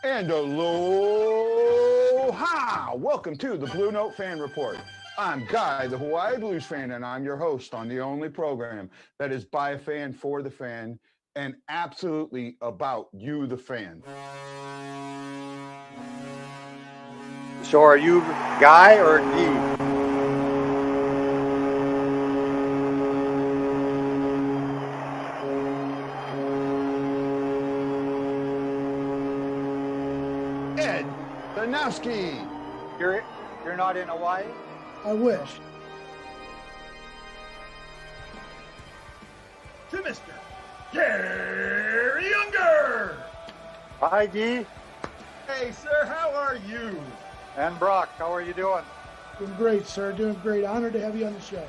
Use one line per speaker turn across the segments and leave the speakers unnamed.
And aloha! Welcome to the Blue Note Fan Report. I'm Guy, the Hawaii Blues fan, and I'm your host on the only program that is by a fan, for the fan, and absolutely about you, the fan.
So are you Guy or D?
Ed Danowski.
You're not in Hawaii?
I wish.
To Mr. Gary Younger.
Hi, D.
Hey, sir, how are you?
And Brock, how are you doing?
Doing great, sir. Doing great. Honored to have you on the show.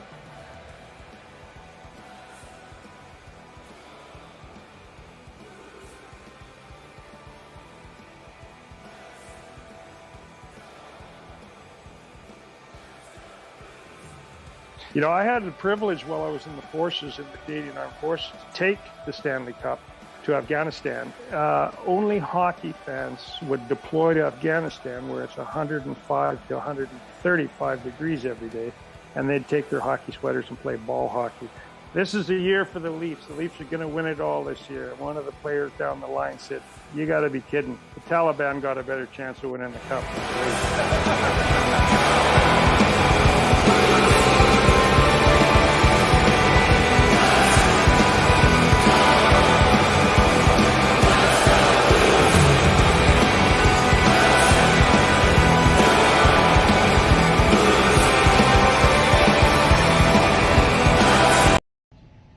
You know, I had the privilege while I was in the forces, in the Canadian Armed Forces, to take the Stanley Cup to Afghanistan. Only hockey fans would deploy to Afghanistan where it's 105 to 135 degrees every day, and they'd take their hockey sweaters and play ball hockey. This is the year for the Leafs. The Leafs are going to win it all this year. One of the players down the line said, "You got to be kidding. The Taliban got a better chance of winning the cup."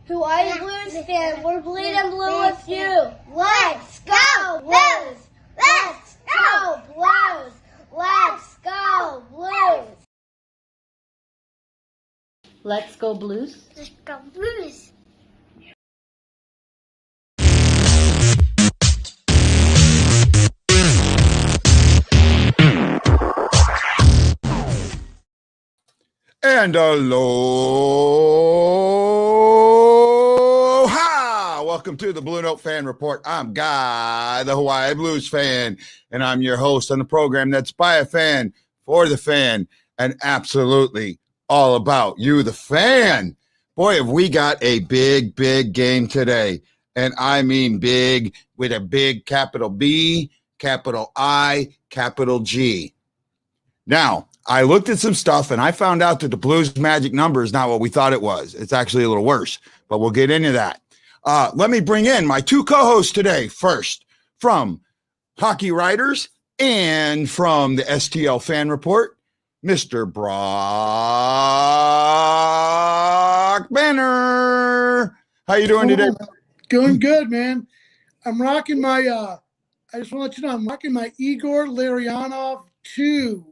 Hawaii Blues fan, we're bleeding blue with you. Let's go Blues! Let's go Blues! Let's go Blues!
Let's go Blues.
Let's go Blues!
And aloha! Welcome to the Blue Note Fan Report. I'm Guy, the Hawaii Blues fan, and I'm your host on the program that's by a fan, for the fan, and absolutely all about you, the fan. Boy, have we got a big, big game today. And I mean big with a big capital B, capital I, capital G. Now, I looked at some stuff and I found out that the Blues magic number is not what we thought it was. It's actually a little worse, but we'll get into that. Let me bring in my two co-hosts today. First, from Hockey Writers and from the STL Fan Report, Mr. Brock Banner. How you doing today?
Doing good, man. I'm rocking my, I just want to let you know, I'm rocking my Igor Larionov 2.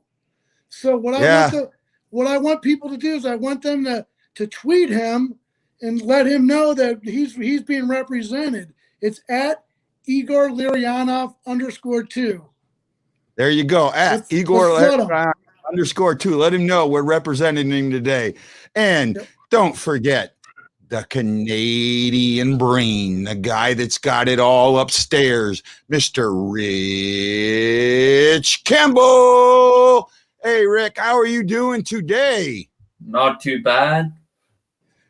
So what I want people to do is I want them to tweet him and let him know that he's being represented. It's at Igor Larionov _2.
There you go. At Igor Larionov _2. Let him know we're representing him today. And don't forget the Canadian brain, the guy that's got it all upstairs, Mr. Rich Campbell. Hey, Rick, how are you doing today?
Not too bad.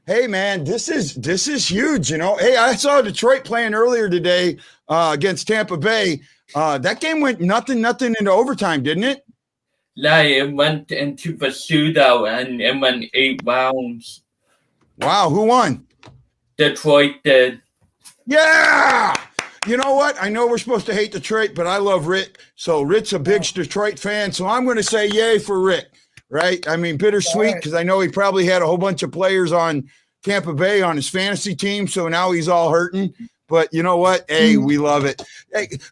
Hey, man, this is huge, you know. Hey, I saw Detroit playing earlier today against Tampa Bay. That game went nothing into overtime, didn't it?
Yeah, it went into the shootout and it went 8 rounds.
Wow, who won?
Detroit did.
Yeah! You know what? I know we're supposed to hate Detroit, but I love Rick. So Rick's a big Detroit fan, so I'm going to say yay for Rick, right? I mean, bittersweet because I know he probably had a whole bunch of players on Tampa Bay on his fantasy team, so now he's all hurting. But you know what? Hey, we love it.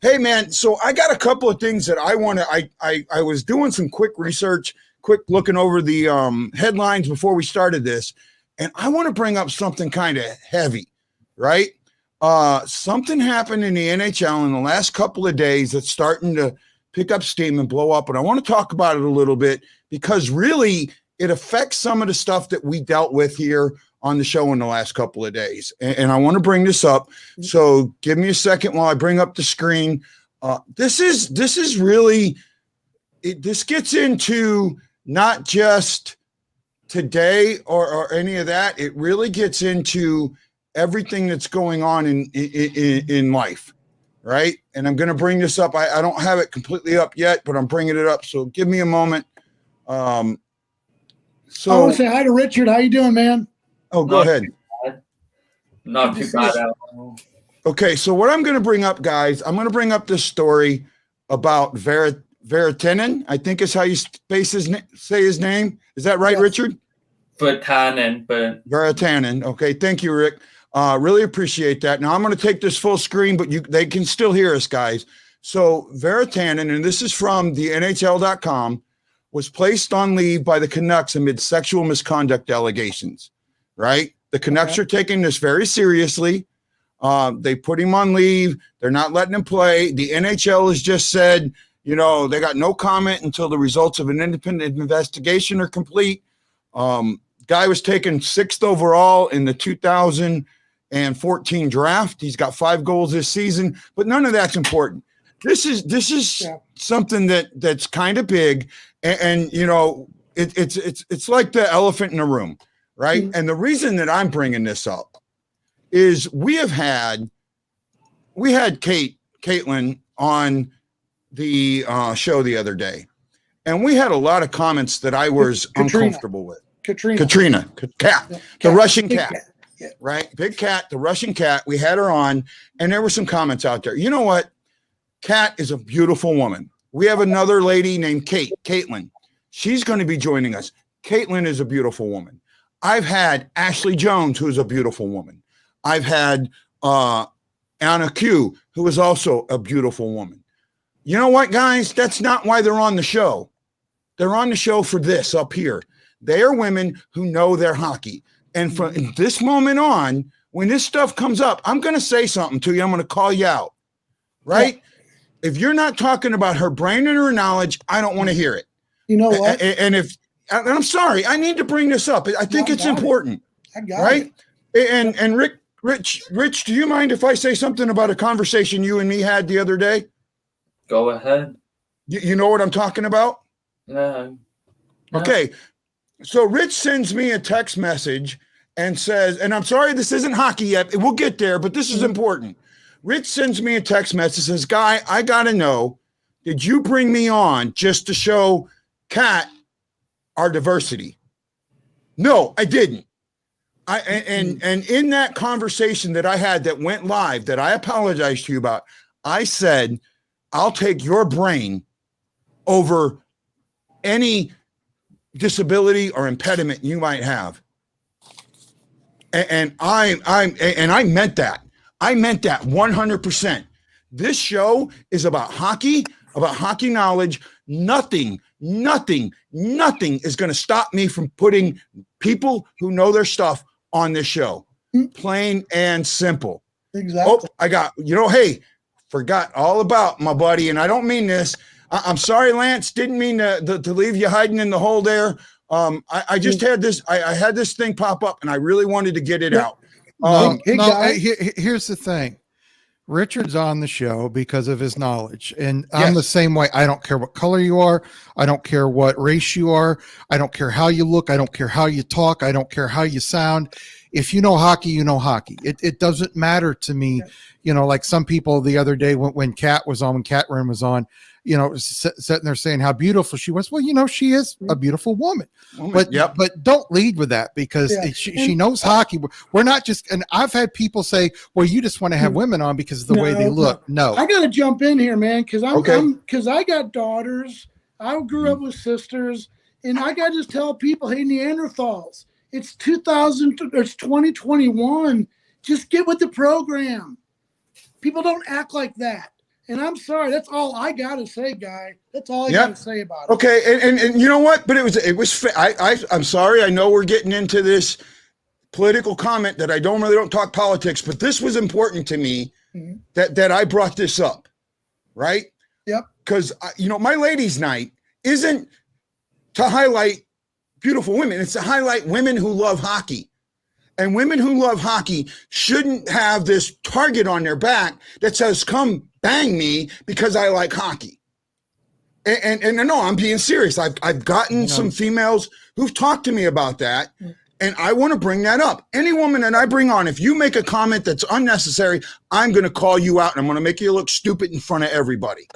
Hey, man, so I got a couple of things that I want to – I was doing some quick research, quick looking over the headlines before we started this, and I want to bring up something kind of heavy, right? Something happened in the NHL in the last couple of days that's starting to pick up steam and blow up. And I want to talk about it a little bit because really it affects some of the stuff that we dealt with here on the show in the last couple of days. And I want to bring this up. So give me a second while I bring up the screen. This is really, this gets into not just today or any of that. It really gets into everything that's going on in life, right? And I'm going to bring this up. I don't have it completely up yet, but I'm bringing it up. So give me a moment.
I want to say hi to Richard. How you doing, man?
Oh, go ahead.
Not too bad at all.
Okay, so what I'm going to bring up, guys, I'm going to bring up this story about Veritanen. I think is how you say his name. Is that right, Richard? Veritanen. Okay, thank you, Rick. Really appreciate that. Now I'm going to take this full screen, but they can still hear us, guys. So Veritanen, and this is from the NHL.com, was placed on leave by the Canucks amid sexual misconduct allegations. Right? The Canucks are taking this very seriously. They put him on leave. They're not letting him play. The NHL has just said, they got no comment until the results of an independent investigation are complete. Guy was taken 6th overall in the 2014 draft. He's got 5 goals this season, but none of that's important. This is something that's kind of big, and it's like the elephant in the room, right? Mm-hmm. And the reason that I'm bringing this up is we had Caitlin on the show the other day, and we had a lot of comments that I was uncomfortable with. Katrina, Cat, the Russian cat, right? Big Cat, the Russian cat. We had her on, and there were some comments out there. You know what? Cat is a beautiful woman. We have another lady named Caitlin. She's going to be joining us. Caitlin is a beautiful woman. I've had Ashley Jones, who's a beautiful woman. I've had Anna Q, who is also a beautiful woman. You know what, guys? That's not why they're on the show. They're on the show for this up here. They are women who know their hockey. And from this moment on, when this stuff comes up, I'm going to say something to you. I'm going to call you out, right? Yeah. If you're not talking about her brain and her knowledge, I don't want to hear it.
You know what?
And I'm sorry, I need to bring this up. I think it's important, right? And Rich, do you mind if I say something about a conversation you and me had the other day?
Go ahead.
You know what I'm talking about?
No.
Okay. So Rich sends me a text message and says, and I'm sorry, this isn't hockey yet. We'll get there, but this is important. Rich sends me a text message, says, Guy, I got to know, did you bring me on just to show Kat our diversity? No, I didn't. And in that conversation that I had that went live, that I apologized to you about, I said, I'll take your brain over any disability or impediment you might have. And I meant that. I meant that 100%. This show is about hockey knowledge. Nothing is going to stop me from putting people who know their stuff on this show. Plain and simple.
Exactly.
Oh, I got, hey, forgot all about my buddy. And I don't mean this. I'm sorry, Lance. Didn't mean to leave you hiding in the hole there. I just had this. I had this thing pop up, and I really wanted to get it out.
Here's the thing. Richard's on the show because of his knowledge, and I'm the same way. I don't care what color you are. I don't care what race you are. I don't care how you look. I don't care how you talk. I don't care how you sound. If you know hockey, you know hockey. It doesn't matter to me. Like some people the other day when Kat was on, when Catherine was on, sitting there saying how beautiful she was. Well, she is a beautiful woman. But don't lead with that because she knows hockey. We're not just, and I've had people say, well, you just want to have women on because of the way they look. No.
I got to jump in here, man, because I got daughters. I grew up with sisters, and I got to just tell people, hey, Neanderthals, it's 2021. Just get with the program. People don't act like that. And I'm sorry, that's all I got to say, Guy. That's all I got to say about it.
Okay, and you know what? But it was I'm sorry. I know we're getting into this political comment that I don't talk politics, but this was important to me that I brought this up, right?
Yep.
Because my ladies' night isn't to highlight beautiful women. It's to highlight women who love hockey. And women who love hockey shouldn't have this target on their back that says, come bang me because I like hockey. And no, I'm being serious. I've gotten some females who've talked to me about that, and I want to bring that up. Any woman that I bring on, if you make a comment that's unnecessary, I'm going to call you out, and I'm going to make you look stupid in front of everybody.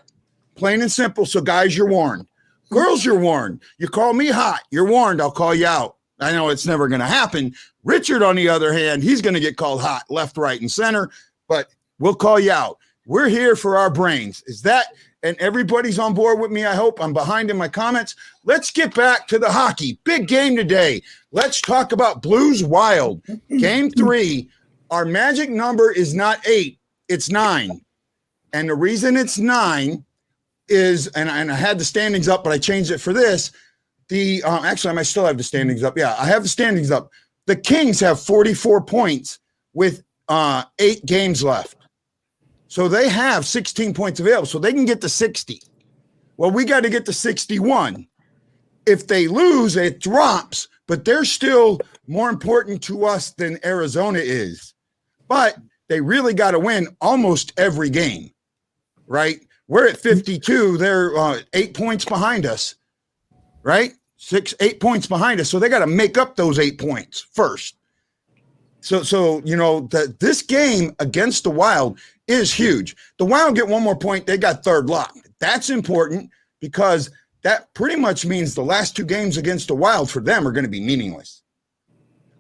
Plain and simple. So guys, you're warned. Girls, you're warned. You call me hot, you're warned. I'll call you out. I know it's never going to happen. Richard, on the other hand, he's going to get called hot left, right, and center, but we'll call you out. We're here for our brains. Is that, and everybody's on board with me, I hope. I'm behind in my comments. Let's get back to the hockey. Big game today. Let's talk about Blues Wild. Game 3. Our magic number is not 8, it's 9. And the reason it's 9 is, and I had the standings up, but I changed it for this. Actually, I might still have the standings up. Yeah, I have the standings up. The Kings have 44 points with 8 games left. So they have 16 points available. So they can get to 60. Well, we got to get to 61. If they lose, it drops, but they're still more important to us than Arizona is. But they really got to win almost every game, right? We're at 52. They're 8 points behind us, right? 8 points behind us. So they got to make up those 8 points first. So you know, this game against the Wild is huge. The Wild get one more point. They got third lock. That's important because that pretty much means the last 2 games against the Wild for them are going to be meaningless.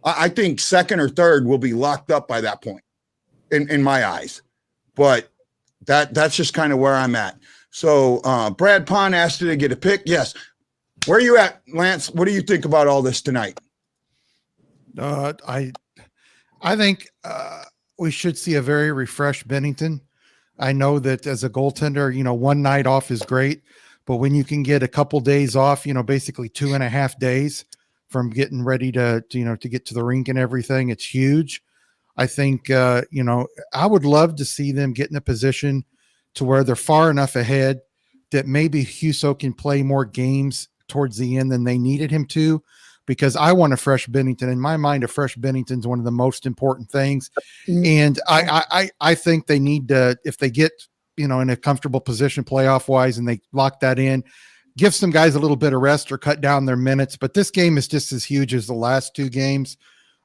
I think second or third will be locked up by that point in my eyes. But that's just kind of where I'm at. So Brad Pond asked you to get a pick. Yes. Where are you at, Lance? What do you think about all this tonight?
I think we should see a very refreshed Binnington. I know that as a goaltender, you know, one night off is great, but when you can get a couple days off, you know, basically 2.5 days from getting ready to get to the rink and everything, it's huge. I think, you know, I would love to see them get in a position to where they're far enough ahead that maybe Husso can play more games towards the end than they needed him to, because I want a fresh Binnington. In my mind, a fresh Binnington is one of the most important things. And I think they need to, if they get, you know, in a comfortable position playoff wise and they lock that in, give some guys a little bit of rest or cut down their minutes. But this game is just as huge as the last 2 games.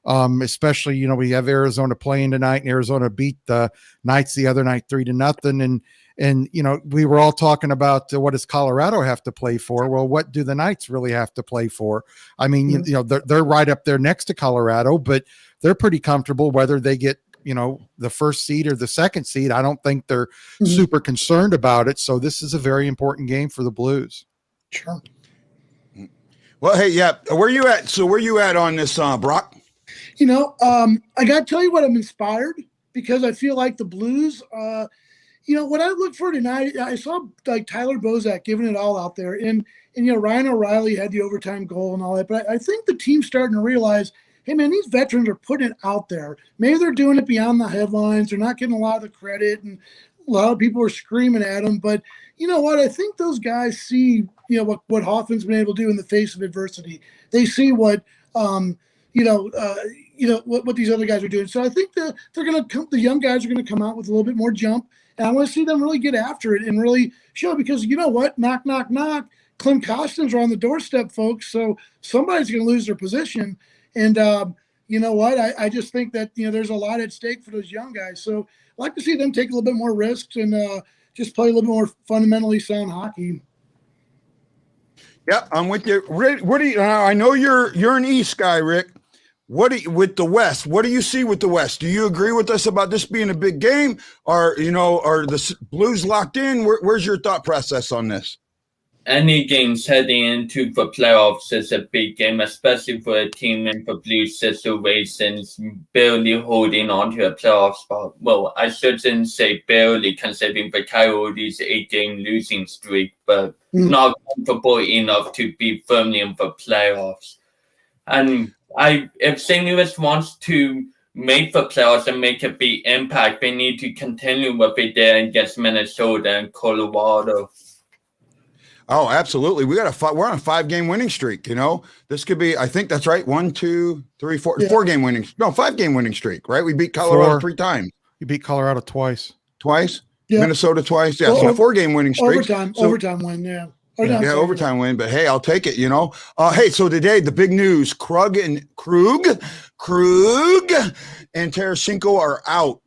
Especially, you know, we have Arizona playing tonight, and Arizona beat the Knights the other night 3-0. And, you know, we were all talking about what does Colorado have to play for? Well, what do the Knights really have to play for? I mean, you know, they're right up there next to Colorado, but they're pretty comfortable whether they get, you know, the first seed or the second seed. I don't think they're super concerned about it. So this is a very important game for the Blues.
Sure.
Well, hey, yeah. Where you at? So where you at on this, Brock?
You know, I got to tell you what, I'm inspired because I feel like the Blues, you know, what I look for tonight, I saw like Tyler Bozak giving it all out there. And you know, Ryan O'Reilly had the overtime goal and all that. But I think the team's starting to realize, hey, man, these veterans are putting it out there. Maybe they're doing it beyond the headlines. They're not getting a lot of the credit. And a lot of people are screaming at them. But you know what? I think those guys see, you know, what Hoffman's been able to do in the face of adversity. They see what, what these other guys are doing. So I think they're going to come, the young guys are going to come out with a little bit more jump. And I want to see them really get after it and really show, because you know what? Knock, knock, knock. Clem Costins are on the doorstep, folks. So somebody's going to lose their position. And you know what? I just think that, you know, there's a lot at stake for those young guys. So I'd like to see them take a little bit more risks and just play a little bit more fundamentally sound hockey.
Yeah, I'm with you. Rick, what do you? I know you're an East guy, Rick. With the West? What do you see with the West? Do you agree with us about this being a big game, or you know, are the Blues locked in? Where's your thought process on this?
Any games heading into the playoffs is a big game, especially for a team in the Blues situations barely holding on to a playoff spot. Well, I shouldn't say barely, considering the Coyotes' 8-game losing streak, but not comfortable enough to be firmly in the playoffs. And if St. Louis wants to make the playoffs and make a big impact, they need to continue what they did against Minnesota and Colorado.
Oh, absolutely. We're on a 5-game winning streak. You know, this could be, I think that's right. 1, 2, 3, 4, yeah. 4-game winning. No, 5-game winning streak, right? We beat Colorado 3 times.
You beat Colorado twice.
Twice?
Yeah.
Minnesota twice. Yeah,
Well,
so 4-game winning streak.
Overtime win. Yeah.
Overtime win, but hey, I'll take it, Hey, so today the big news, Krooog and Tarasenko are out.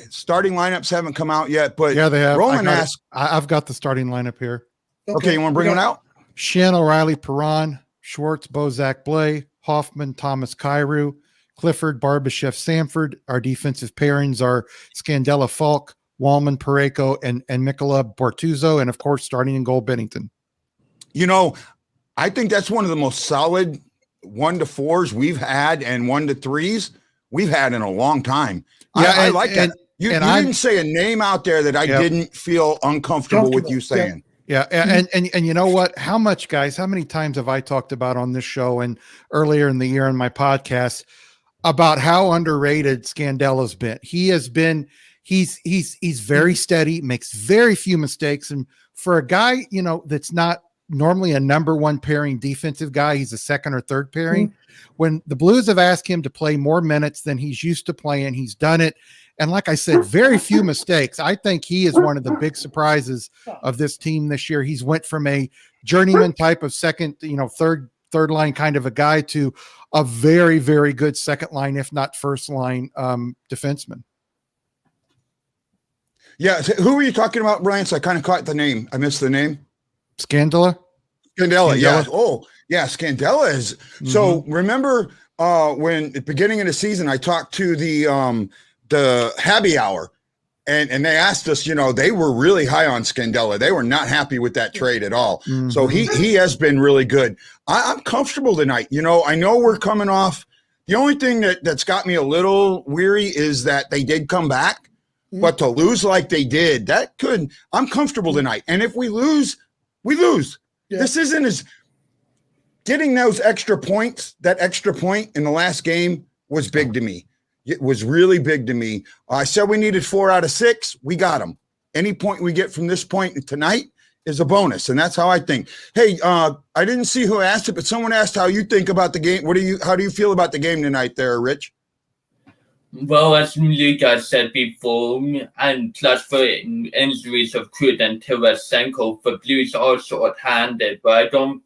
Starting lineups haven't come out yet, but
yeah, they have.
Roland asked.
I've got the starting lineup here.
Okay, you want to bring them out?
Shen, O'Reilly, Perron, Schwartz, Bozak, Blay, Hoffman, Thomas, Kyrou, Clifford, Barbashev, Sanford. Our defensive pairings are Scandella, Falk, Wallman, Pareko, and Mikola Bortuzzo, and of course, starting in goal, Binnington.
I think that's one of the most solid 1-4s we've had and 1-3s we've had in a long time. Yeah, I like that. You didn't say a name out there that I didn't feel uncomfortable with you saying.
Yeah, and you know what? How much, guys? How many times have I talked about on this show and earlier in the year in my podcast about how underrated Scandella's been? He has been. He's very steady, makes very few mistakes, and for a guy that's not normally a number one pairing defensive guy, he's a second or third pairing. When the Blues have asked him to play more minutes than he's used to playing, he's done it. And like I said, very few mistakes. I think he is one of the big surprises of this team this year. He's went from a journeyman type of second, third line kind of a guy to a very, very good second line, if not first line defenseman.
Yeah. Who were you talking about, Brian? So I kind of caught the name. I missed the name.
Scandella.
Yeah. Oh, yeah. Scandella is. So remember when at the beginning of the season, I talked to the Happy Hour and they asked us, they were really high on Scandella. They were not happy with that trade at all. So he has been really good. I'm comfortable tonight. I know we're coming off. The only thing that's got me a little weary is that they did come back. But to lose like they did, I'm comfortable tonight. And if we lose, we lose. Yeah. This isn't as getting those extra points. That extra point in the last game was big to me. It was really big to me. I said we needed 4 out of 6. We got them. Any point we get from this point tonight is a bonus. And that's how I think. Hey, I didn't see who asked it, but someone asked how you think about the game. How do you feel about the game tonight there, Rich?
Well, as Luca said before, and plus for injuries of Krooog and Tarasenko, the Blues are short-handed, but I don't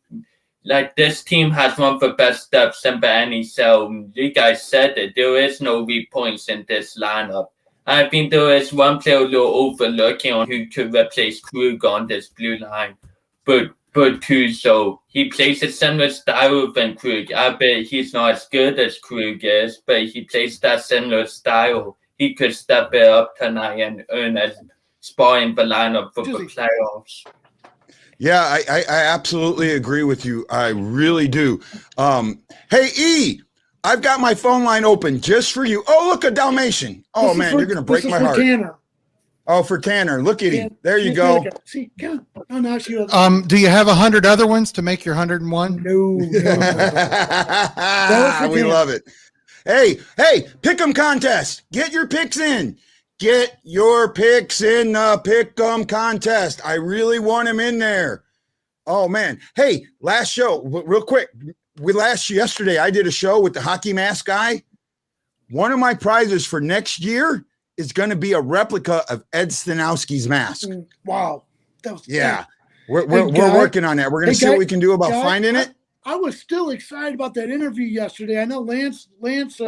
this team has one of the best depths in the NHL. You guys said it, there is no weak points in this lineup. I think there is one player you're overlooking on who could replace Krooog on this blue line, but Bortuzzo, he plays a similar style than Krooog. I bet he's not as good as Krooog is, but he plays that similar style. He could step it up tonight and earn a spot in the lineup for the playoffs.
Yeah, I absolutely agree with you. I really do. Hey, E, I've got my phone line open just for you. Oh, look, a Dalmatian. Oh, man, you're going to break my heart.
Tanner.
Oh, for Tanner. Look at him. There you go.
See, now she was.
Do you have 100 other ones to make your 101?
No.
We love it. Hey, pick 'em contest. Get your picks in. Get your picks in the pick 'em contest. I really want him in there. Oh, man. Hey, last show, real quick. Yesterday, I did a show with the hockey mask guy. One of my prizes for next year is going to be a replica of Ed Stanowski's mask.
Wow.
We're working on that. We're going to see what we can do about finding it.
I was still excited about that interview yesterday. I know Lance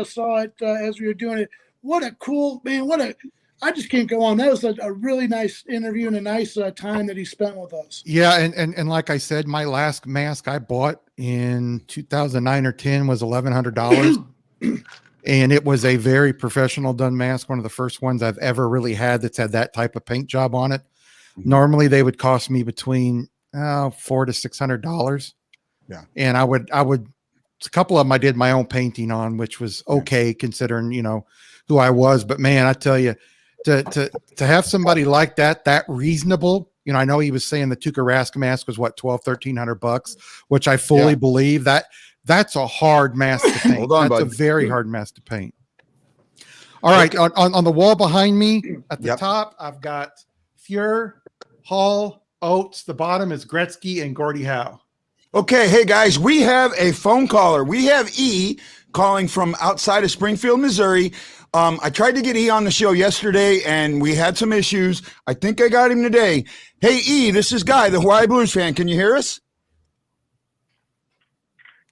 saw it as we were doing it. What a cool, man, I just can't go on. That was a really nice interview and a nice time that he spent with us.
Yeah, and like I said, my last mask I bought in 2009 or 10 was $1,100. And it was a very professional done mask, one of the first ones I've ever really had that's had that type of paint job on it. Normally they would cost me between $400 to $600.
Yeah.
And I would a couple of them I did my own painting on, which was okay considering, who I was. But man, I tell you, to have somebody like that reasonable, I know he was saying the Tuukka Rask mask was what, $1,200-$1,300, which I fully believe that's a hard mask to paint.
Hold on,
that's a very hard mask to paint. All right. On the wall behind me at the top, I've got Fuhr, Hall, Oates. The bottom is Gretzky and Gordie Howe.
Okay. Hey guys, we have a phone caller. We have E calling from outside of Springfield, Missouri. I tried to get E on the show yesterday, and we had some issues. I think I got him today. Hey, E, this is Guy, the Hawaii Blues fan. Can you hear us?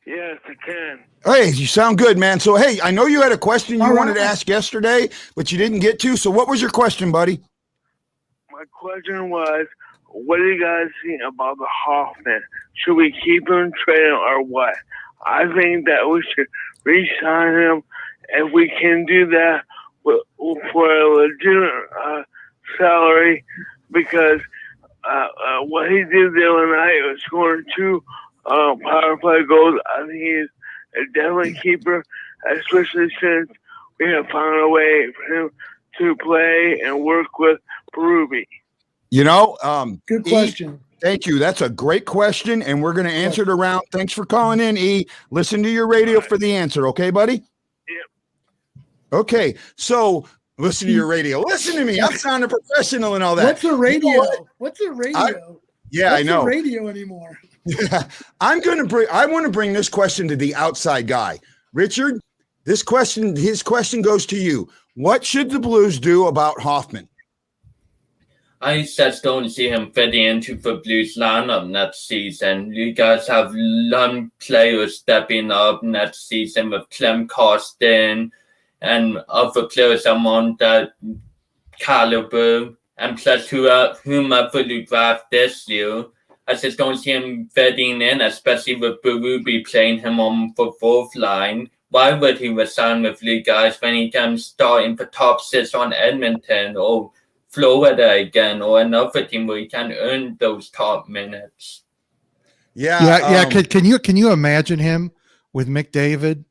Yes, I can.
Hey, you sound good, man. So, hey, I know you had a question you
All
wanted to
right.
ask yesterday, but you didn't get to. So what was your question, buddy?
My question was, what do you guys think about the Hoffman? Should we keep him, trade him, or what? I think that we should re-sign him if we can do that for a legitimate salary, because what he did the other night was scoring 2 power play goals. I think he's a definitely keeper, especially since we have found a way for him to play and work with Berube.
You know,
Good
E,
question.
thank you. That's a great question, and we're going to answer it around. Thanks for calling in, E. Listen to your radio for the answer, okay, buddy?
Yep.
Okay, so listen to your radio. Listen to me. I'm sounding professional and all that.
What's a radio?
You know what?
What's a radio?
I
What's
know.
a radio anymore?
I want to bring this question to the outside guy. Richard, his question goes to you. What should the Blues do about Hoffman?
I just don't see him fitting into the Blues lineup next season. You guys have young players stepping up next season with Clem Costin and other players among that caliber, and plus whomever you draft this year. I just don't see him fitting in, especially with Berube playing him on the fourth line. Why would he resign with you guys when he can start in the top 6 on Edmonton or Florida again, or another team where he can earn those top minutes?
Yeah. Can you imagine him with McDavid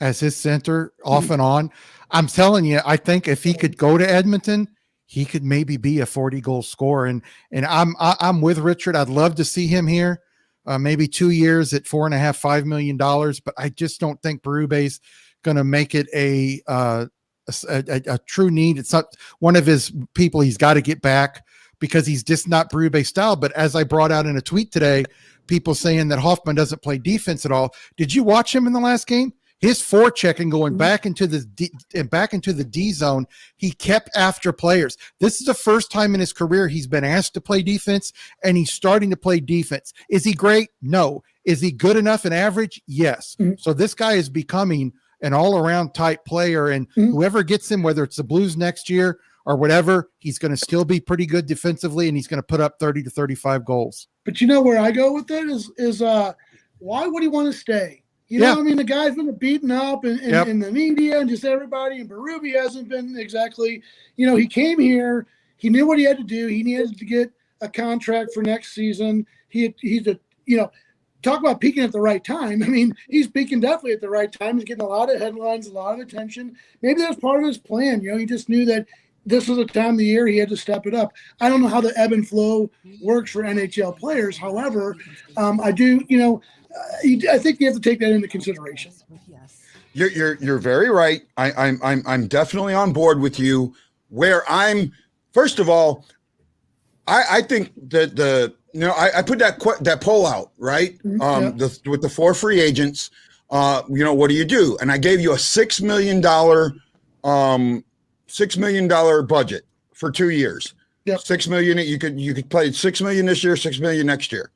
as his center off and on? I'm telling you, I think if he could go to Edmonton, he could maybe be a 40-goal scorer. And I'm with Richard. I'd love to see him here. Maybe 2 years at $4.5 million, but I just don't think Berube's going to make it a true need. It's not one of his people he's got to get back, because he's just not Berube style. But as I brought out in a tweet today, people saying that Hoffman doesn't play defense at all. Did you watch him in the last game? His forechecking going back into the D zone, he kept after players. This is the first time in his career he's been asked to play defense, and he's starting to play defense. Is he great? No. Is he good enough and average? Yes. So this guy is becoming an all-around type player, and whoever gets him, whether it's the Blues next year or whatever, he's going to still be pretty good defensively, and he's going to put up 30 to 35 goals.
But you know where I go with it is why would he want to stay? You know, I mean, the guy's been beaten up in the media and just everybody, and Berube hasn't been exactly, he came here, he knew what he had to do. He needed to get a contract for next season. He's talk about peaking at the right time. I mean, he's peaking definitely at the right time. He's getting a lot of headlines, a lot of attention. Maybe that's part of his plan. He just knew that this was a time of the year he had to step it up. I don't know how the ebb and flow works for NHL players. However, I do, I think you have to take that into consideration.
You're very right. I'm definitely on board with you. Where I'm, first of all, I think that I put that poll out, right? With the 4 free agents, what do you do? And I gave you a $6 million budget for 2 years.
Yep.
6 million. You could play $6 million this year, 6 million next year.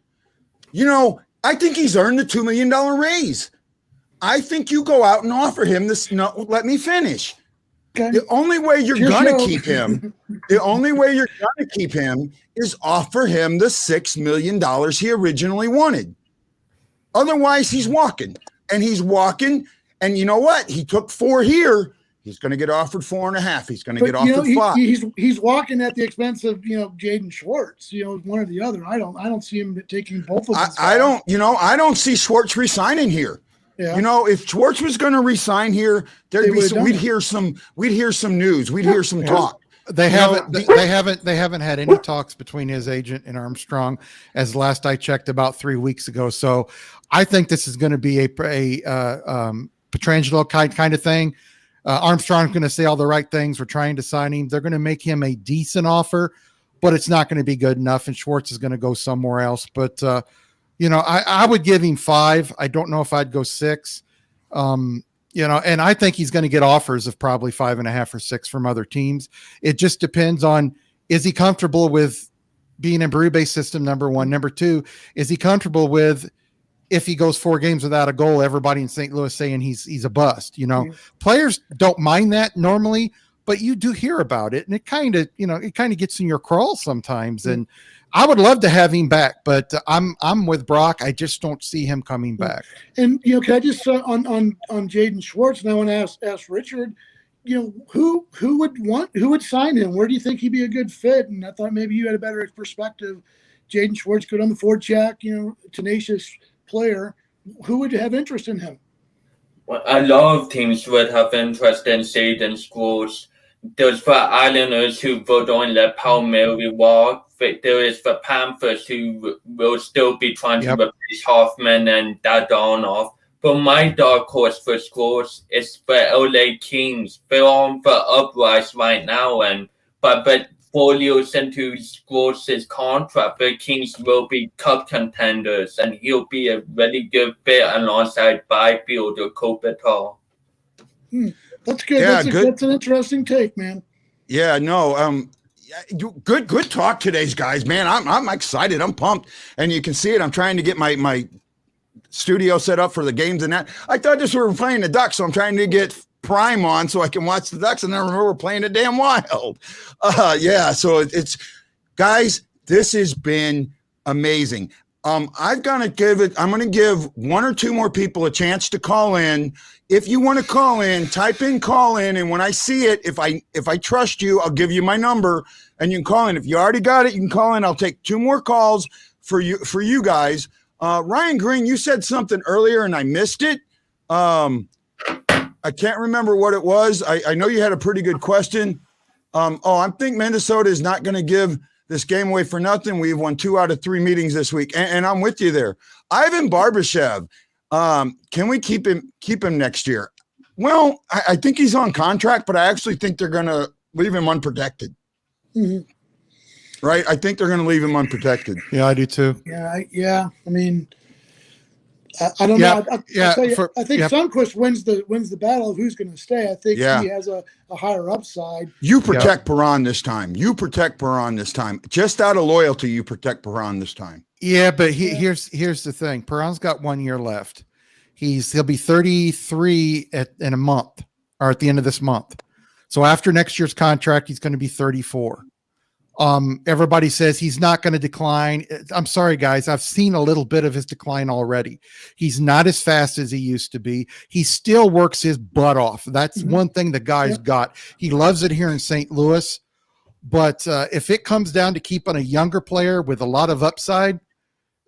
I think he's earned the $2 million raise. I think you go out and offer him this. No, let me finish. Okay. The only way you're going to keep him, is offer him the $6 million he originally wanted. Otherwise, he's walking. And you know what? He took 4 here. He's going to get offered 4.5. He's going to get offered 5.
He's walking at the expense of Jaden Schwartz. One or the other. I don't see him taking both of them.
I don't see Schwartz resigning here. Yeah. If Schwartz was going to resign here, we'd hear some news. We'd hear some talk.
They haven't had any talks between his agent and Armstrong, as last I checked about 3 weeks ago. So I think this is going to be a Pietrangelo kind of thing. Armstrong's going to say all the right things. We're trying to sign him. They're going to make him a decent offer, but it's not going to be good enough, and Schwartz is going to go somewhere else. But, I would give him 5. I don't know if I'd go 6. And I think he's going to get offers of probably 5.5 or 6 from other teams. It just depends on, is he comfortable with being in Berube system, number one? Number two, is he comfortable with, if he goes 4 games without a goal, everybody in St. Louis saying he's a bust? Players don't mind that normally, but you do hear about it, and it kind of gets in your crawl sometimes. And I would love to have him back, but I'm with Brock. I just don't see him coming back.
And can I just on Jaden Schwartz, and I want to ask Richard, who would sign him? Where do you think he'd be a good fit? And I thought maybe you had a better perspective. Jaden Schwartz, good on the forecheck, tenacious player. Who would have interest in him?
Well, a lot of teams would have interest in Jaden Schwartz. There's the Islanders who would only let Palmieri walk. There is the Panthers who will still be trying to replace Hoffman and Dadonov. But my dark horse for Schwartz is the LA Kings. They're on the uprise right now, but 4 years into Schwartz's contract, the Kings will be cup contenders, and he'll be a really good fit alongside Byfield or Kopitar.
That's good.
Yeah,
That's an interesting take, man.
Yeah, no, good talk today's guys, man. I'm excited. I'm pumped, and you can see it. I'm trying to get my studio set up for the games and that. I thought we were playing the Ducks, so I'm trying to get Prime on so I can watch the Ducks, and then remember we're playing the damn Wild. So it's guys, this has been amazing. I'm going to give 1 or 2 more people a chance to call in. If you want to call in, type in call in, and when I see it, if I trust you, I'll give you my number and you can call in. If you already got it, you can call in. I'll take 2 more calls for you guys. Ryan Green, you said something earlier and I missed it. I can't remember what it was. I know you had a pretty good question. I think Minnesota is not going to give this game away for nothing. We've won 2 out of 3 meetings this week, and I'm with you there. Ivan Barbashev, can we keep him next year? Well, I think he's on contract, but I actually think they're going to leave him unprotected. Mm-hmm. Right? I think they're going to leave him unprotected.
Yeah, I do too.
Yeah. I mean, I don't know. I think Sundqvist wins the battle of who's going to stay. I think he has a higher upside.
You protect Perron this time. Just out of loyalty, you protect Perron this time.
Yeah, but here's the thing. Perron's got 1 year left. He'll be 33 in a month, or at the end of this month. So after next year's contract, he's going to be 34. Everybody says he's not going to decline. I'm sorry, guys. I've seen a little bit of his decline already. He's not as fast as he used to be. He still works his butt off. That's one thing the guy's got. He loves it here in St. Louis. But if it comes down to keeping a younger player with a lot of upside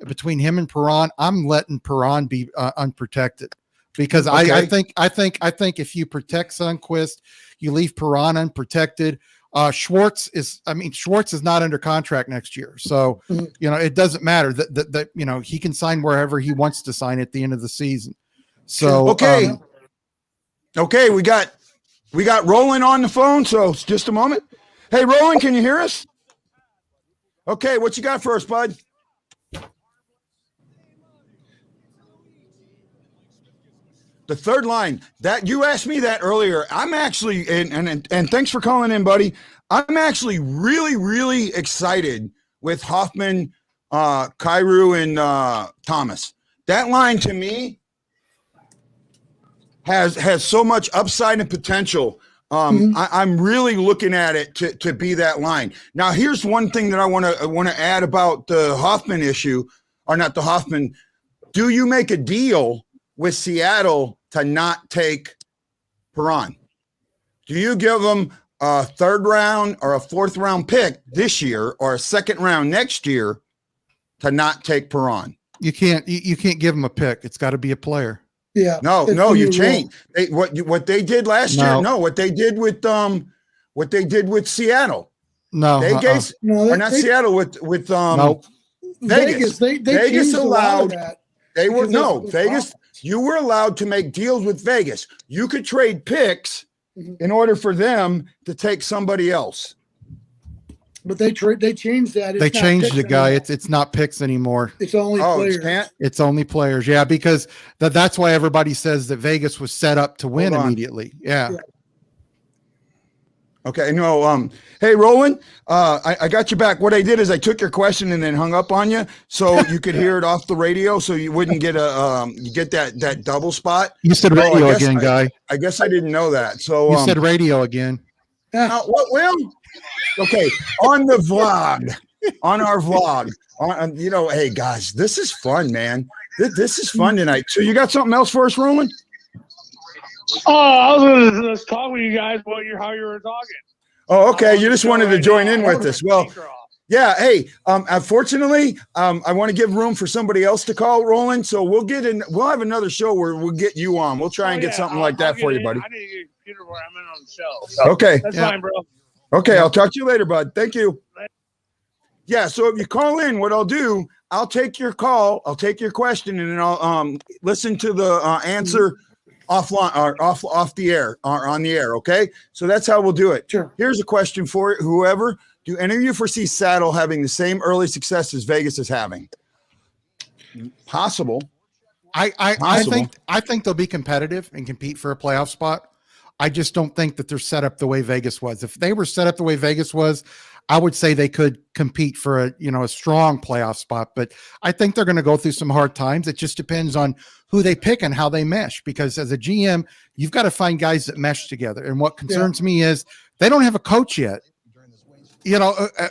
between him and Perron, I'm letting Perron be unprotected. Because I think if you protect Sundqvist, you leave Perron unprotected. Schwartz is not under contract next year. So, it doesn't matter that he can sign wherever he wants to sign at the end of the season. So,
we got Roland on the phone. So it's just a moment. Hey, Roland, can you hear us? Okay. What you got for us, bud? The third line that you asked me that earlier. I'm actually, and thanks for calling in, buddy. I'm actually really, really excited with Hoffman, Kyrou, and Thomas. That line to me has so much upside and potential. I'm really looking at it to be that line. Now, here's one thing that I want to add about the Hoffman issue, or not the Hoffman. Do you make a deal with Seattle to not take Perron? Do you give them a 3rd round or a 4th round pick this year, or a 2nd round next year to not take Perron?
You can't give them a pick. It's got to be a player.
Yeah.
No, you change. What they did last year. No, what they did with Seattle.
No,
they gave Seattle with Vegas. Vegas allowed that. They were Vegas. You were allowed to make deals with Vegas. You could trade picks in order for them to take somebody else.
But they changed that. It's
They
not
changed
picks
the guy.
anymore.
It's not picks anymore.
It's only players.
It's only players. Yeah, because that's why everybody says that Vegas was set up to win immediately. Yeah.
Okay. No. Hey, Roland. I got you back. What I did is I took your question and then hung up on you, so you could hear it off the radio, so you wouldn't get you get that double spot.
You said radio again, guy.
I guess I didn't know that. So
you said radio again.
What, Will? Okay. On the vlog, on our vlog, hey guys, this is fun, man. This is fun tonight. So you got something else for us, Roland?
Oh, I was going to talk with you guys about how you were talking.
Oh, okay. You just wanted to join in with us. Well, yeah. Hey, unfortunately, I want to give room for somebody else to call, Roland. So we'll have another show where we'll get you on. We'll try and get something like that for you, buddy.
I need to get a computer where I'm in on the show. So
okay.
That's fine, bro.
Okay. I'll talk to you later, bud. Thank you. Yeah. So if you call in, what I'll do, I'll take your call. I'll take your question and then I'll listen to the answer offline or off the air or on the air. Okay. So that's how we'll do it.
Sure.
Here's a question for whoever. Do any of you foresee Saddle having the same early success as Vegas is having? Possible.
I think they'll be competitive and compete for a playoff spot. I just don't think that they're set up the way Vegas was. If they were set up the way Vegas was, I would say they could compete for a strong playoff spot, but I think they're going to go through some hard times. It just depends on who they pick and how they mesh, because as a GM, you've got to find guys that mesh together. And what concerns me is they don't have a coach yet.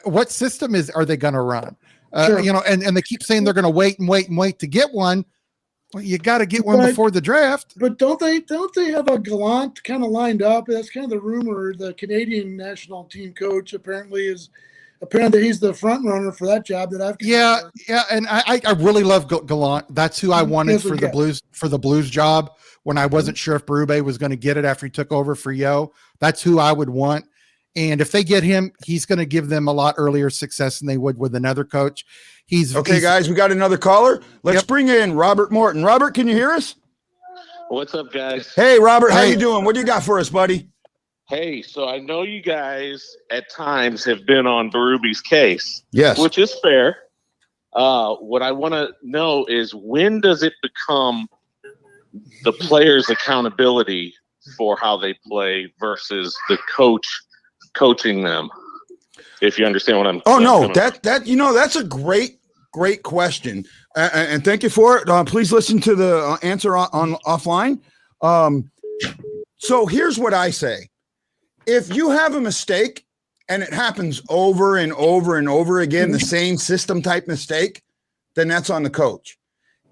What system are they going to run?
Sure.
And
they keep saying they're going to wait to get one. Well, you got to get one before the draft.
But don't they have a Gallant kind of lined up? That's kind of the rumor. The Canadian national team coach apparently he's the front runner for that job that I've.
Yeah. And I really love Gallant. That's who I wanted for the Blues job when I wasn't sure if Berube was going to get it after he took over for Yo. That's who I would want. And if they get him, he's going to give them a lot earlier success than they would with another coach.
Guys, we got another caller. Let's bring in Robert Morton. Robert, can you hear us?
What's up, guys?
Hey, Robert, how you doing? What do you got for us, buddy?
Hey, so I know you guys at times have been on Berube's case.
Yes.
Which is fair. What I want to know is, when does it become the player's accountability for how they play versus the coach coaching them? If you understand what I'm.
Oh no, that's a great question, and thank you for it. Please listen to the answer on offline. So here's what I say: if you have a mistake and it happens over and over and over again, the same system type mistake, then that's on the coach.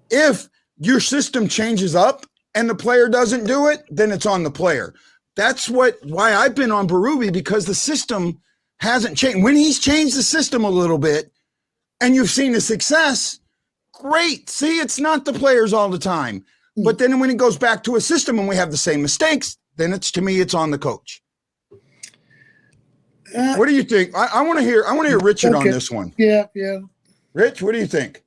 If your system changes up and the player doesn't do it, then it's on the player. That's why I've been on Berube, because the system hasn't changed. When he's changed the system a little bit and you've seen the success, great. See, it's not the players all the time. But then when it goes back to a system and we have the same mistakes, then to me, it's on the coach. What do you think? I want to hear Richard on this one.
Yeah.
Rich, what do you think?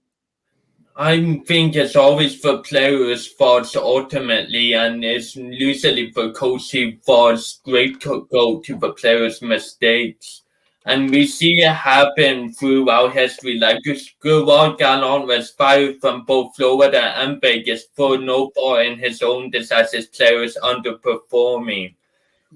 I think it's always the players' faults ultimately, and it's usually the coach's faults great to go to the players' mistakes. And we see it happen throughout history. Like Gerard Gallant was fired from both Florida and Vegas for no fault in his own decisions, players underperforming.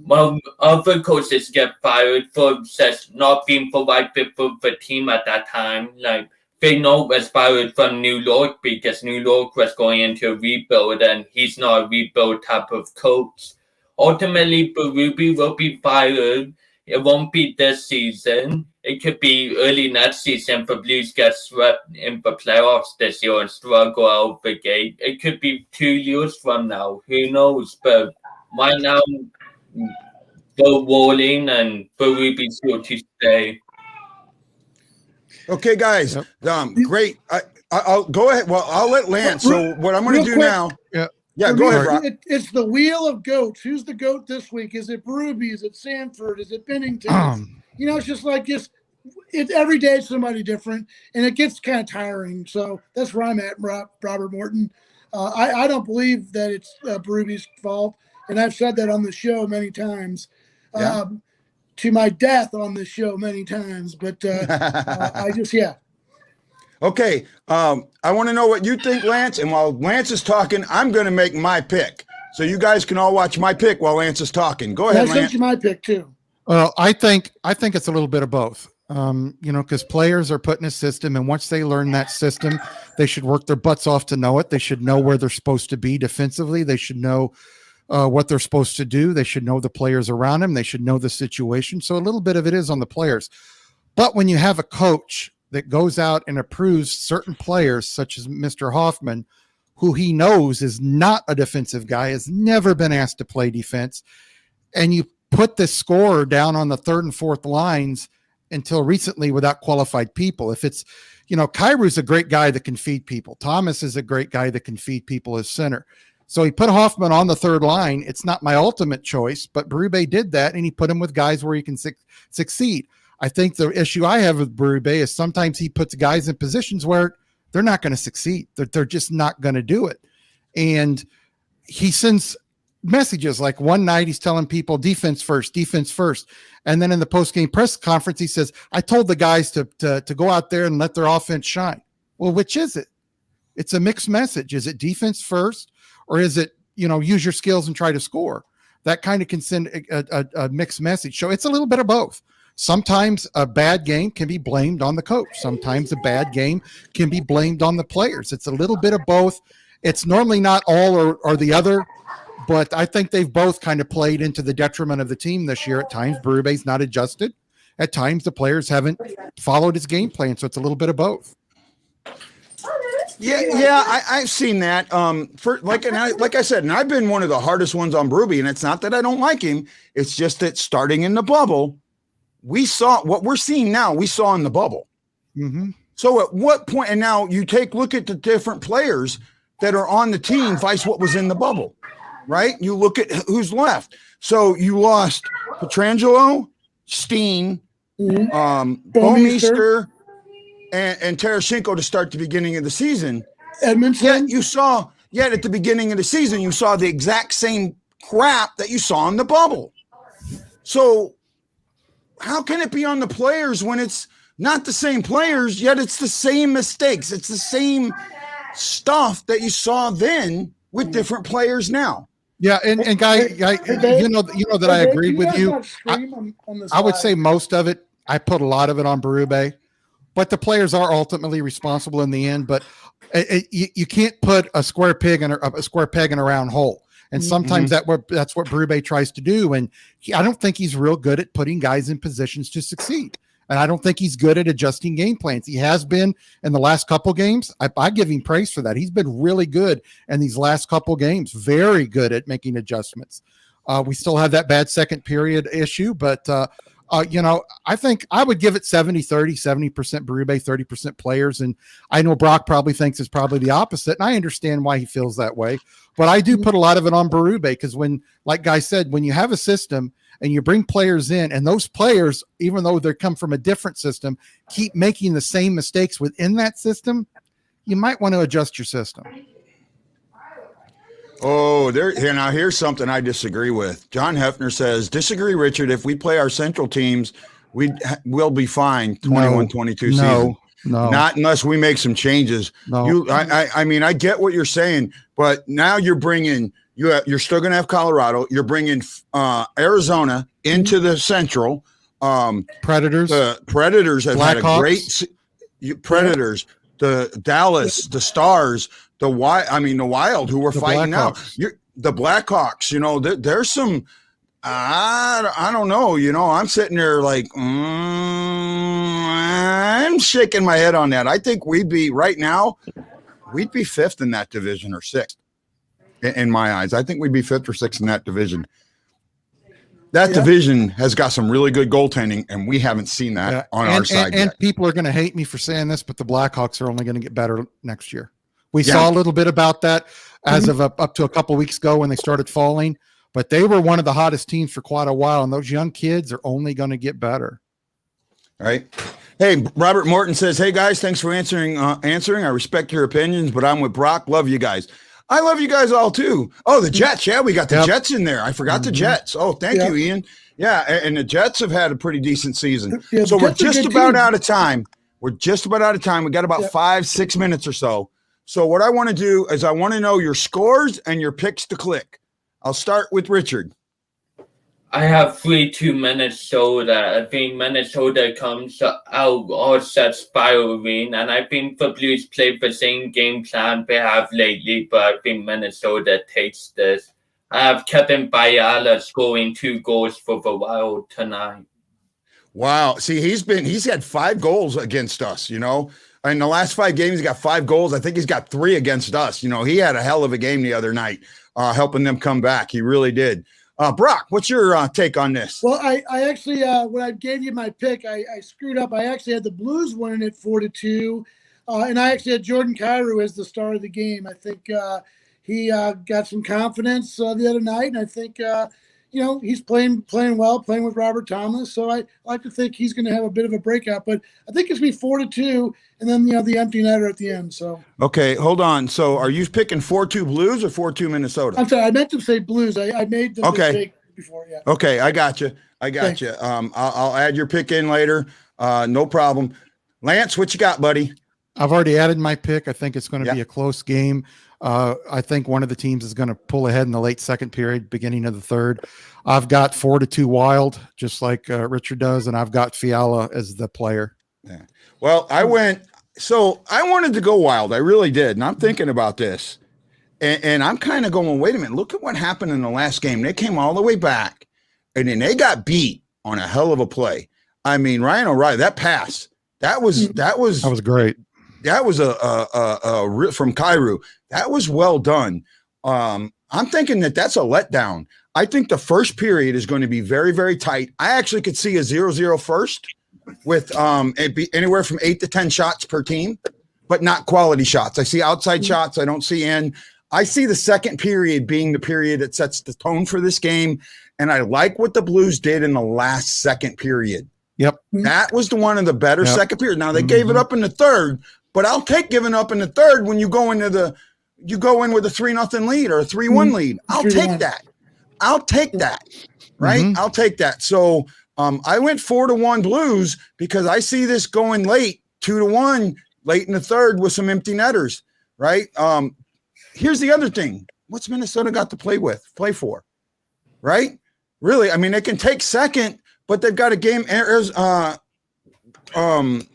Well, other coaches get fired for just not being the right fit for the team at that time. Like BlueNote was fired from New York because New York was going into a rebuild, and he's not a rebuild type of coach. Ultimately, Berube will be fired. It won't be this season. It could be early next season. The Blues get swept in the playoffs this year and struggle out the gate. It could be 2 years from now. Who knows? But right now, go rolling, and Berube's here to stay.
Okay, guys. Great. I'll go ahead. Well, I'll let Lance. So what I'm going to do now. Yeah. Go ahead, Rob.
It's the wheel of goats. Who's the goat this week? Is it Berube? Is it Sanford? Is it Binnington? It's just like every day it's somebody different, and it gets kind of tiring. So that's where I'm at, Robert Morton. I don't believe that it's Berube's fault, and I've said that on the show many times.
Yeah.
to my death on this show many times, but I just
Okay, I want to know what you think, Lance. And while Lance is talking, I'm going to make my pick. So you guys can all watch my pick while Lance is talking. Go ahead,
I
Lance.
sent you my pick too.
Well, I think it's a little bit of both. Because players are put in a system, and once they learn that system, they should work their butts off to know it. They should know where they're supposed to be defensively. They should know what they're supposed to do. They should know the players around them. They should know the situation. So a little bit of it is on the players. But when you have a coach that goes out and approves certain players, such as Mr. Hoffman, who he knows is not a defensive guy, has never been asked to play defense, and you put the scorer down on the third and fourth lines until recently without qualified people. If it's, Kairu's a great guy that can feed people. Thomas is a great guy that can feed people as center. So he put Hoffman on the third line. It's not my ultimate choice, but Berube did that, and he put him with guys where he can succeed. I think the issue I have with Berube is sometimes he puts guys in positions where they're not going to succeed. They're just not going to do it. And he sends messages like one night he's telling people defense first. And then in the post-game press conference, he says, I told the guys to go out there and let their offense shine. Well, which is it? It's a mixed message. Is it defense first, or is it, use your skills and try to score? That kind of can send a mixed message. So it's a little bit of both. Sometimes a bad game can be blamed on the coach. Sometimes a bad game can be blamed on the players. It's a little bit of both. It's normally not all or the other, but I think they've both kind of played into the detriment of the team this year. At times, Berube's not adjusted. At times, the players haven't followed his game plan. So it's a little bit of both.
I've seen that. Like I said, and I've been one of the hardest ones on Berube, and it's not that I don't like him. It's just that starting in the bubble, we saw what we're seeing now. We saw in the bubble.
Mm-hmm.
So at what point? And now you look at the different players that are on the team, vice what was in the bubble. Right? You look at who's left. So you lost Pietrangelo, Steen, Bouwmeester, and Tarasenko to start the beginning of the season.
Edmondson.
Yet at the beginning of the season, you saw the exact same crap that you saw in the bubble. So how can it be on the players when it's not the same players, yet it's the same mistakes? It's the same stuff that you saw then with different players now.
Yeah, and guy, you know that I agree with you. I would say most of it. I put a lot of it on Berube, but the players are ultimately responsible in the end. But you can't put a square peg in a round hole. And sometimes that's what Berube tries to do. And I don't think he's real good at putting guys in positions to succeed. And I don't think he's good at adjusting game plans. He has been in the last couple games. I give him praise for that. He's been really good in these last couple games, very good at making adjustments. We still have that bad second period issue, but I think I would give it 70-30, 70% Berube, 30% players. And I know Brock probably thinks it's probably the opposite. And I understand why he feels that way. But I do put a lot of it on Berube because like Guy said, when you have a system and you bring players in, and those players, even though they come from a different system, keep making the same mistakes within that system, you might want to adjust your system.
Oh, now here's something I disagree with. John Hefner says, disagree, Richard. If we play our central teams, we'll be fine 21-22 season.
No,
not unless we make some changes.
No,
I mean, I get what you're saying, but now you're bringing you're still going to have Colorado. You're bringing Arizona into the Central.
Predators.
The Predators have had a great Predators. The Dallas, the Stars, the Wild, who were fighting now. The Blackhawks. There's some. I don't know. I'm sitting there like, I'm shaking my head on that. I think we'd be fifth in that division or sixth in my eyes. I think we'd be fifth or sixth in that division. That division has got some really good goaltending, and we haven't seen that on our side yet.
And people are going to hate me for saying this, but the Blackhawks are only going to get better next year. We saw a little bit about that as of up to a couple weeks ago when they started falling. But they were one of the hottest teams for quite a while, and those young kids are only going to get better.
All right. Hey, Robert Morton says, hey, guys, thanks for answering. I respect your opinions, but I'm with Brock. Love you guys. I love you guys all too. Oh, the Jets. Yeah, we got the Jets in there. I forgot the Jets. Oh, thank you, Ian. Yeah, and the Jets have had a pretty decent season.
Yeah,
So we're
Jets are
just
good
about
team.
out of time. We're just about out of time. We got about 5-6 minutes or so. So what I want to do is I want to know your scores and your picks to click. I'll start with Richard.
I have 3-2 Minnesota. I think Minnesota comes out all sets firing, and I think the Blues play the same game plan they have lately, but I think Minnesota takes this. I have Kevin Biala scoring 2 goals for the Wild tonight.
Wow. See, he's had 5 goals against us, you know. In the last 5 games, he got 5 goals. I think he's got 3 against us. You know, he had a hell of a game the other night, helping them come back. He really did. Brock, what's your take on this?
Well, I actually, when I gave you my pick, I screwed up. I actually had the Blues winning it 4-2. And I actually had Jordan Kyrou as the star of the game. I think he got some confidence the other night. And I think, you know, he's playing well, playing with Robert Thomas. So I like to think he's going to have a bit of a breakout. But I think it's going to be 4-2, and then, you know, the empty netter at the end. So
okay, hold on. So are you picking 4-2 Blues or 4-2 Minnesota?
I'm sorry, I meant to say Blues. I made the mistake before. Yeah.
Okay, I got you.
Thanks.
I'll add your pick in later. No problem. Lance, what you got, buddy?
I've already added my pick. I think it's going to be a close game. I think one of the teams is going to pull ahead in the late second period, beginning of the third. I've got 4-2 Wild, just like Richard does, and I've got Fiala as the player.
Yeah. Well, I wanted to go Wild. I really did. And I'm thinking about this. And I'm kind of going, wait a minute, look at what happened in the last game. They came all the way back, and then they got beat on a hell of a play. I mean, Ryan O'Reilly, that pass, that was
great.
That was a from Kyrou. That was well done. I'm thinking that's a letdown. I think the first period is going to be very, very tight. I actually could see a 0-0 first with it'd be anywhere from 8 to 10 shots per team, but not quality shots. I see outside shots. I don't see in. I see the second period being the period that sets the tone for this game. And I like what the Blues did in the last second period.
Yep.
That was one of the better second period. Now they gave it up in the third, but I'll take giving up in the third when you go in with a 3-0 lead or a 3-1 lead. I'll take that. I'll take that. Right. I'll take that. So I went 4-1 Blues because I see this going late, 2-1 late in the third with some empty netters. Right. Here's the other thing. What's Minnesota got to play for? Right. Really. I mean, they can take second, but they've got a game.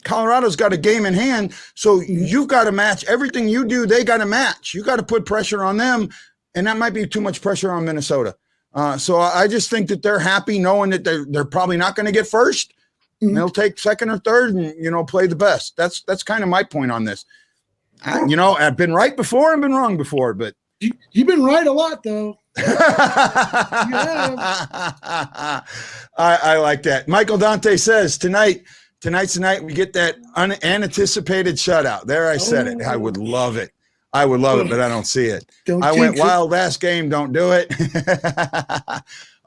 Colorado's got a game in hand. So you've got to match everything you do. They got to match. You got to put pressure on them. And that might be too much pressure on Minnesota. So I just think that they're happy knowing that they're probably not going to get first. They'll take second or third and, you know, play the best. That's kind of my point on this. I've been right before and been wrong before, but
you've been right a lot though.
I like that. Michael Dante says tonight's the night we get that unanticipated shutout. There, I said it. I would love it. I would love it, but I don't see it. I went Wild last game. Don't do it.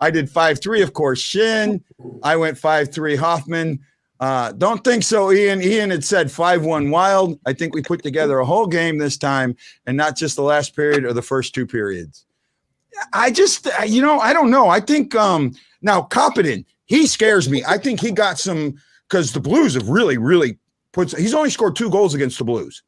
I did 5-3, of course. Shin. I went 5-3 Hoffman. Don't think so, Ian. Ian had said 5-1 Wild. I think we put together a whole game this time and not just the last period or the first 2 periods. I just, I don't know. I think now Koppinen, he scares me. I think he got some because the Blues have really, really he's only scored 2 goals against the Blues,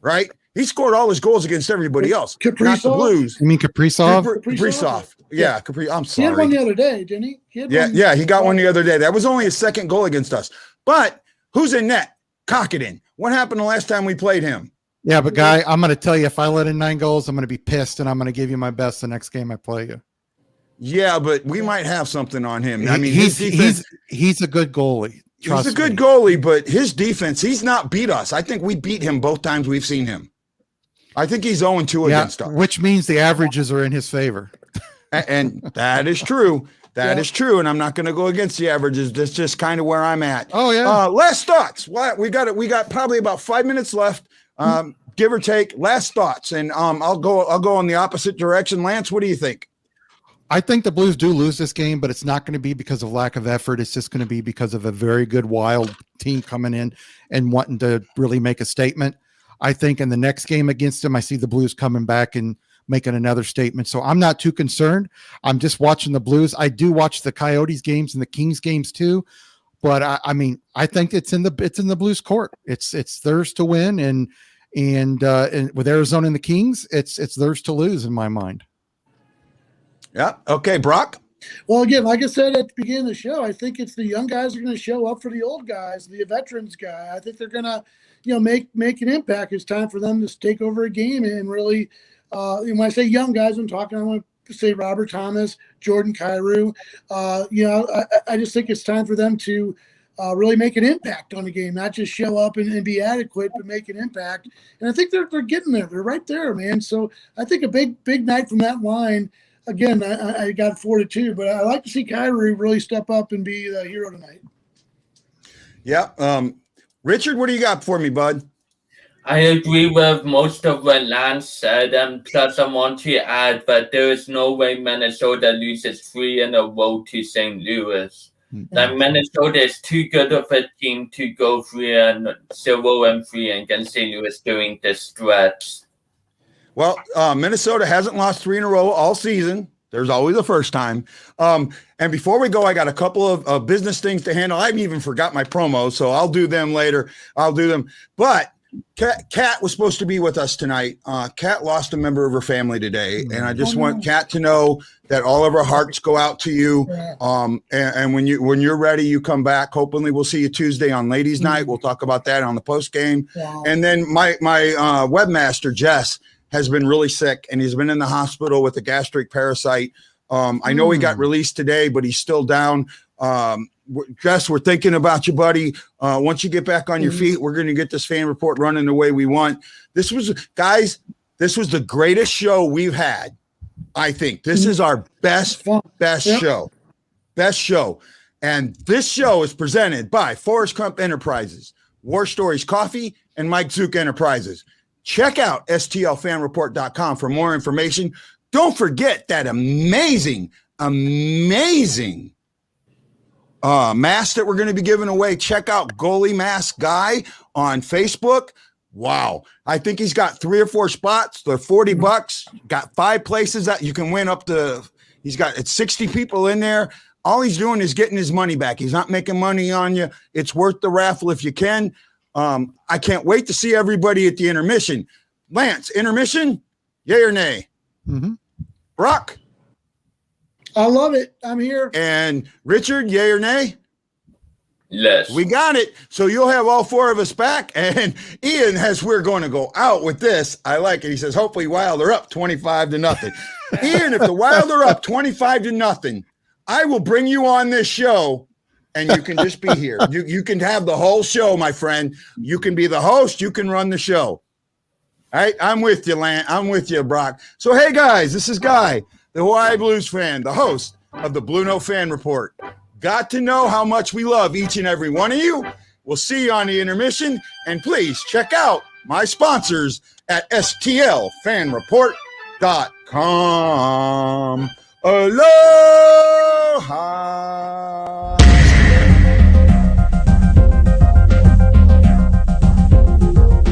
right? He scored all his goals against everybody else, not the Blues.
You mean Kaprizov?
Kaprizov. Yeah, I'm sorry.
He had one the other day, didn't he?
He got one the other day. That was only his second goal against us. But who's in net? Kokkinen. What happened the last time we played him?
Yeah, but Guy, I'm going to tell you, if I let in 9 goals, I'm going to be pissed, and I'm going to give you my best the next game I play you.
Yeah, but we might have something on him. I mean,
he's a good goalie.
He's a good goalie, but his defense, he's not beat us. I think we beat him both times we've seen him. I think he's 0-2 against us.
Which means the averages are in his favor.
And that is true. That is true. And I'm not going to go against the averages. That's just kind of where I'm at.
Oh, yeah.
Last thoughts. We got probably about 5 minutes left, give or take. Last thoughts. And I'll go in the opposite direction. Lance, what do you think?
I think the Blues do lose this game, but it's not going to be because of lack of effort. It's just going to be because of a very good Wild team coming in and wanting to really make a statement. I think in the next game against them, I see the Blues coming back and making another statement. So I'm not too concerned. I'm just watching the Blues. I do watch the Coyotes games and the Kings games too. But I mean, I think it's in the Blues court. It's theirs to win, and with Arizona and the Kings, it's theirs to lose in my mind.
Yeah. Okay, Brock.
Well, again, like I said at the beginning of the show, I think it's the young guys are going to show up for the old guys, the veterans guy. I think they're going to, make an impact. It's time for them to take over a game and really. When I say young guys, I want to say Robert Thomas, Jordan Kyrou. I just think it's time for them to really make an impact on the game, not just show up and be adequate, but make an impact. And I think they're getting there. They're right there, man. So I think a big night from that line. Again, I got 4-2, but I like to see Kyrou really step up and be the hero tonight.
Yeah. Richard, what do you got for me, bud?
I agree with most of what Lance said, and plus I want to add that there is no way Minnesota loses 3 in a row to St. Louis. Like Minnesota is too good of a team to go 0-3 against St. Louis during this stretch.
Well, Minnesota hasn't lost 3 in a row all season. There's always a first time. And before we go, I got a couple of business things to handle. I haven't even forgot my promos, so I'll do them later. I'll do them. But Kat was supposed to be with us tonight. Kat lost a member of her family today, and I just want Kat to know that all of our hearts go out to you. And when you're ready, you come back. Hopefully, we'll see you Tuesday on Ladies' Night. We'll talk about that on the post game. And then my webmaster Jess has been really sick, and he's been in the hospital with a gastric parasite. I know he got released today, but he's still down. Jess, we're thinking about you, buddy. Once you get back on your feet, we're going to get this fan report running the way we want. This was the greatest show we've had. I think this is our best show. Best show. And this show is presented by Forrest Crump Enterprises, War Stories Coffee, and Mike Zook Enterprises. Check out stlfanreport.com for more information. Don't forget that amazing mask that we're going to be giving away. Check out Goalie Mask Guy on Facebook. Wow. I think he's got 3 or 4 spots. They're $40. Got 5 places that you can win up to. It's 60 people in there. All he's doing is getting his money back. He's not making money on you. It's worth the raffle if you can. I can't wait to see everybody at the intermission. Lance, intermission, yay or nay? Brock?
I love it. I'm here.
And Richard, yay or nay?
Yes.
We got it. So you'll have all 4 of us back. And Ian, as we're going to go out with this, I like it. He says, hopefully Wild are up 25-0. Ian, if the Wild are up 25-0, I will bring you on this show. And you can just be here. You can have the whole show, my friend. You can be the host. You can run the show. All right, I'm with you, Lance. I'm with you, Brock. So, hey, guys, this is Guy, the Hawaii Blues fan, the host of the BlueNote Fan Report. Got to know how much we love each and every one of you. We'll see you on the intermission. And please check out my sponsors at stlfanreport.com. Aloha.